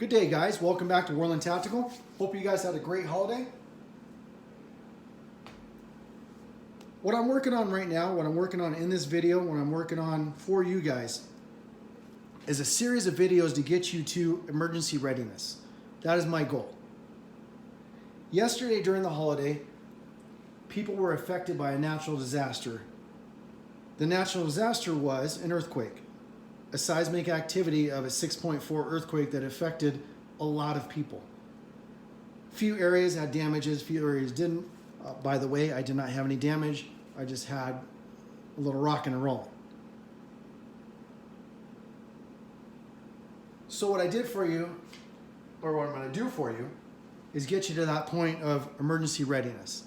Good day, guys. Welcome back to WARLAN Tactical. Hope you guys had a great holiday. What I'm working on right now, what I'm working on in this video, what I'm working on for you guys, is a series of videos to get you to emergency readiness. That is my goal. Yesterday during the holiday, people were affected by a natural disaster. The natural disaster was an earthquake, a seismic activity of a 6.4 earthquake that affected a lot of people. Few areas had damages, few areas didn't. By the way, I did not have any damage. I just had a little rock and roll. So what I did for you, or what I'm going to do for you, is get you to that point of emergency readiness.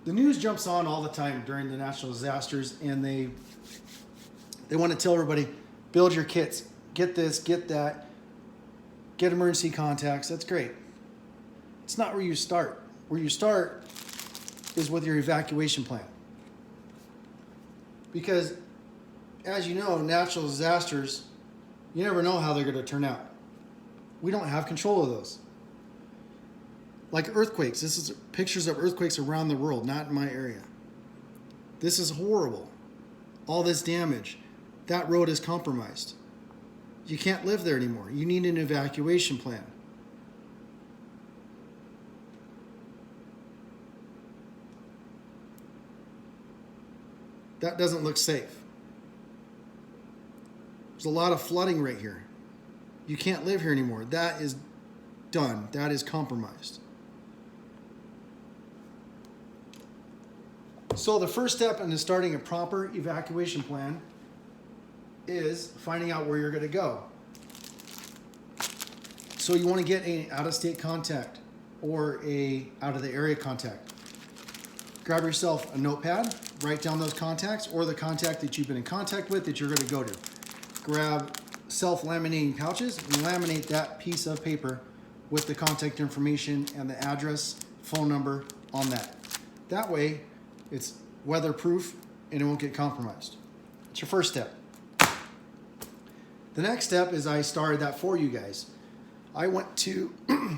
The news jumps on all the time during the natural disasters, and they want to tell everybody, build your kits, get this, get that, get emergency contacts. That's great. It's not where you start. Where you start is with your evacuation plan. Because, as you know, natural disasters, you never know how they're going to turn out. We don't have control of those. Like earthquakes, this is pictures of earthquakes around the world, not in my area. This is horrible. All this damage. That road is compromised. You can't live there anymore. You need an evacuation plan. That doesn't look safe. There's a lot of flooding right here. You can't live here anymore. That is done. That is compromised. So the first step in starting a proper evacuation plan is finding out where you're going to go. So you want to get an out-of-state contact or a out-of-the-area contact. Grab yourself a notepad, write down those contacts or the contact that you've been in contact with that you're going to go to. Grab self-laminating pouches and laminate that piece of paper with the contact information and the address, phone number on that. That way, it's weatherproof and it won't get compromised. It's your first step. The next step is I started that for you guys. I went to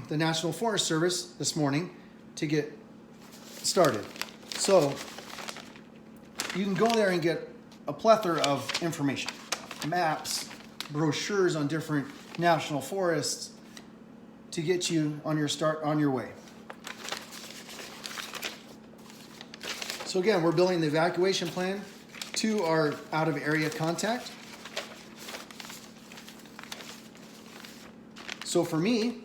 the National Forest Service this morning to get started. So you can go there and get a plethora of information, maps, brochures on different national forests to get you on your way. So again, we're building the evacuation plan to our out-of-area contact. So for me,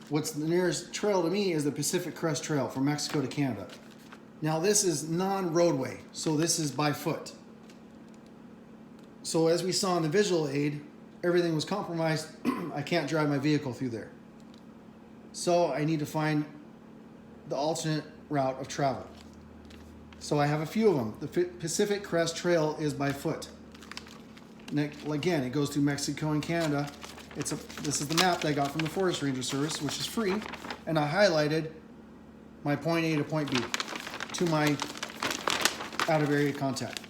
what's the nearest trail to me is the Pacific Crest Trail from Mexico to Canada. Now this is non-roadway, so this is by foot. So as we saw in the visual aid, everything was compromised. I can't drive my vehicle through there. So I need to find the alternate route of travel. So I have a few of them. The Pacific Crest Trail is by foot. Again, it goes through Mexico and Canada. This is the map that I got from the Forest Ranger Service, which is free, and I highlighted my point A to point B to my out-of-area contact.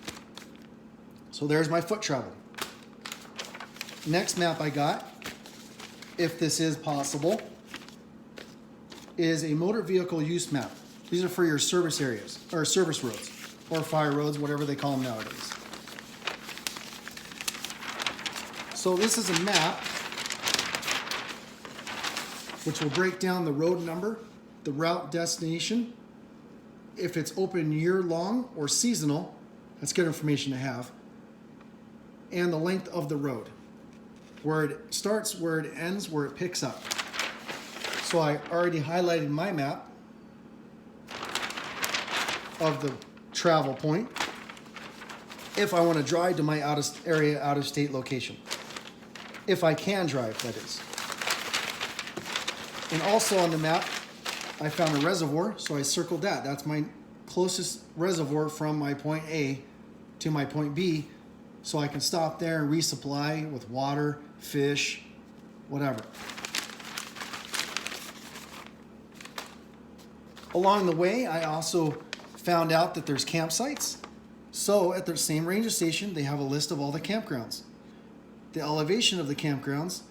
So there's my foot travel. Next map I got, if this is possible, is a motor vehicle use map. These are for your service areas, or service roads, or fire roads, whatever they call them nowadays. So this is a map which will break down the road number, the route destination, if it's open year-long or seasonal, that's good information to have, and the length of the road, where it starts, where it ends, where it picks up. So I already highlighted my map of the travel point if I want to drive to my out-of-area, out-of-state location. If I can drive, that is. And also on the map, I found a reservoir, so I circled that. That's my closest reservoir from my point A to my point B, so I can stop there and resupply with water, fish, whatever. Along the way, I also found out that there's campsites So at the same ranger station, they have a list of all the campgrounds, the elevation of the campgrounds,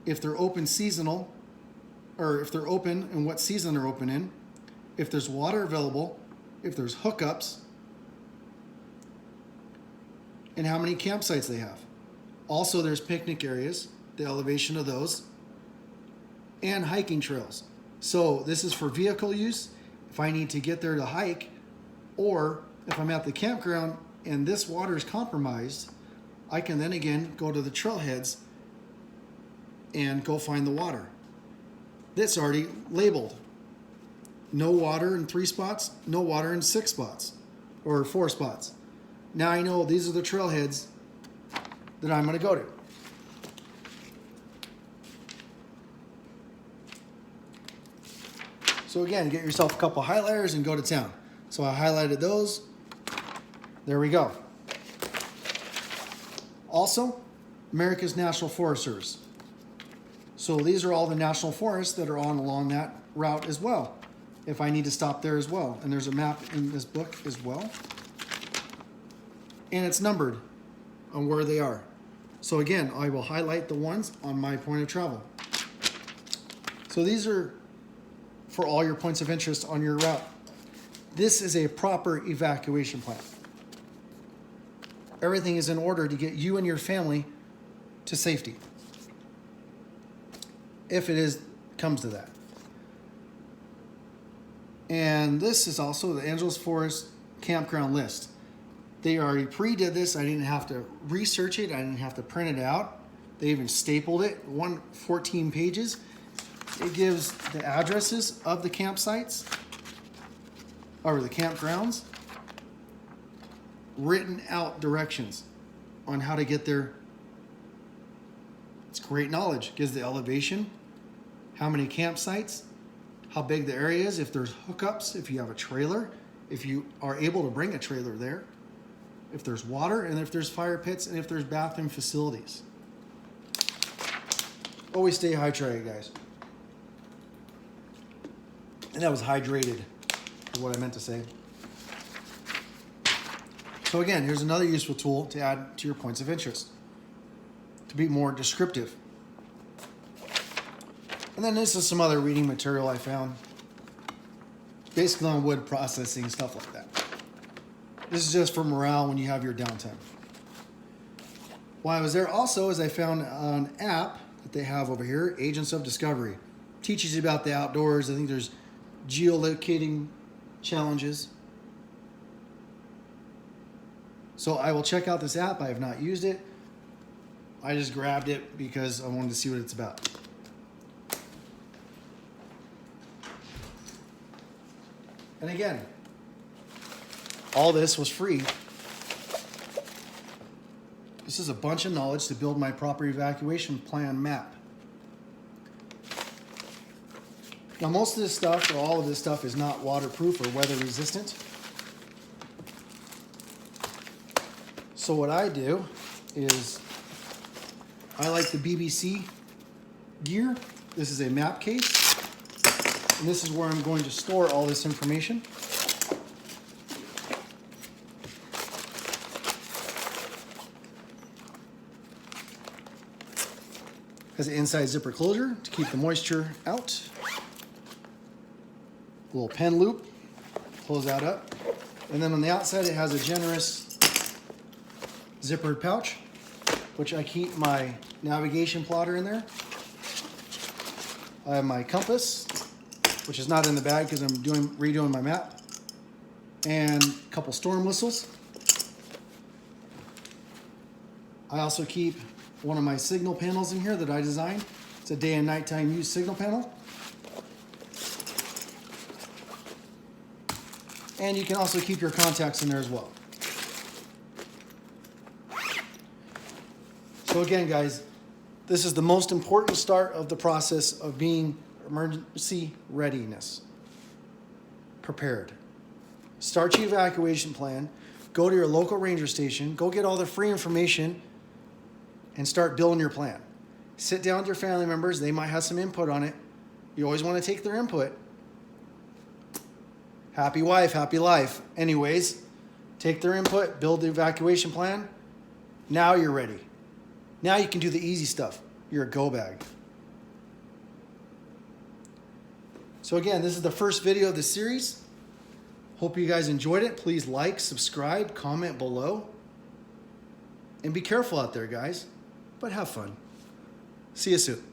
if they're open seasonal, or if they're open and what season they're open in, if there's water available, if there's hookups, and how many campsites they have. Also, there's picnic areas, the elevation of those, and hiking trails. So this is for vehicle use, if I need to get there to hike, or if I'm at the campground and this water is compromised, I can then again go to the trailheads and go find the water. That's already labeled. No water in 3 spots, no water in 6 spots, or 4 spots. Now I know these are the trailheads that I'm going to go to. So again, get yourself a couple highlighters and go to town. So I highlighted those. There we go. Also, America's National Forest Service. So these are all the national forests that are on along that route as well, if I need to stop there as well. And there's a map in this book as well. And it's numbered on where they are. So again, I will highlight the ones on my point of travel. So these are for all your points of interest on your route. This is a proper evacuation plan. Everything is in order to get you and your family to safety, if it comes to that. And this is also the Angeles Forest campground list. They already pre-did this. I didn't have to research it. I didn't have to print it out. They even stapled it, 14 pages. It gives the addresses of the campsites, or the campgrounds, written out directions on how to get there. It's great knowledge. Gives the elevation, how many campsites, how big the area is, if there's hookups, if you have a trailer, if you are able to bring a trailer there, if there's water, and if there's fire pits, and if there's bathroom facilities. Always stay hydrated, guys. And that was hydrated, is what I meant to say. So again, here's another useful tool to add to your points of interest, to be more descriptive. And then this is some other reading material I found, basically on wood processing, stuff like that. This is just for morale when you have your downtime. While I was there also, is I found an app that they have over here, Agents of Discovery. Teaches you about the outdoors. I think there's geolocating challenges. So I will check out this app. I have not used it. I just grabbed it because I wanted to see what it's about. And again, all this was free. This is a bunch of knowledge to build my proper evacuation plan map. Now, most of this stuff, or all of this stuff, is not waterproof or weather resistant. So what I do is, I like the BBC gear. This is a map case. And this is where I'm going to store all this information. Has an inside zipper closure to keep the moisture out. A little pen loop, close that up. And then on the outside it has a generous zippered pouch, which I keep my navigation plotter in there. I have my compass, which is not in the bag because I'm redoing my map. And a couple storm whistles. I also keep one of my signal panels in here that I designed. It's a day and nighttime use signal panel. And you can also keep your contacts in there as well. So again, guys, this is the most important start of the process of being emergency readiness. Prepared. Start your evacuation plan. Go to your local ranger station. Go get all the free information and start building your plan. Sit down with your family members. They might have some input on it. You always want to take their input. Happy wife, happy life. Anyways, take their input, build the evacuation plan. Now you're ready. Now you can do the easy stuff. You're a go bag. So again, this is the first video of the series. Hope you guys enjoyed it. Please like, subscribe, comment below. And be careful out there, guys. But have fun. See you soon.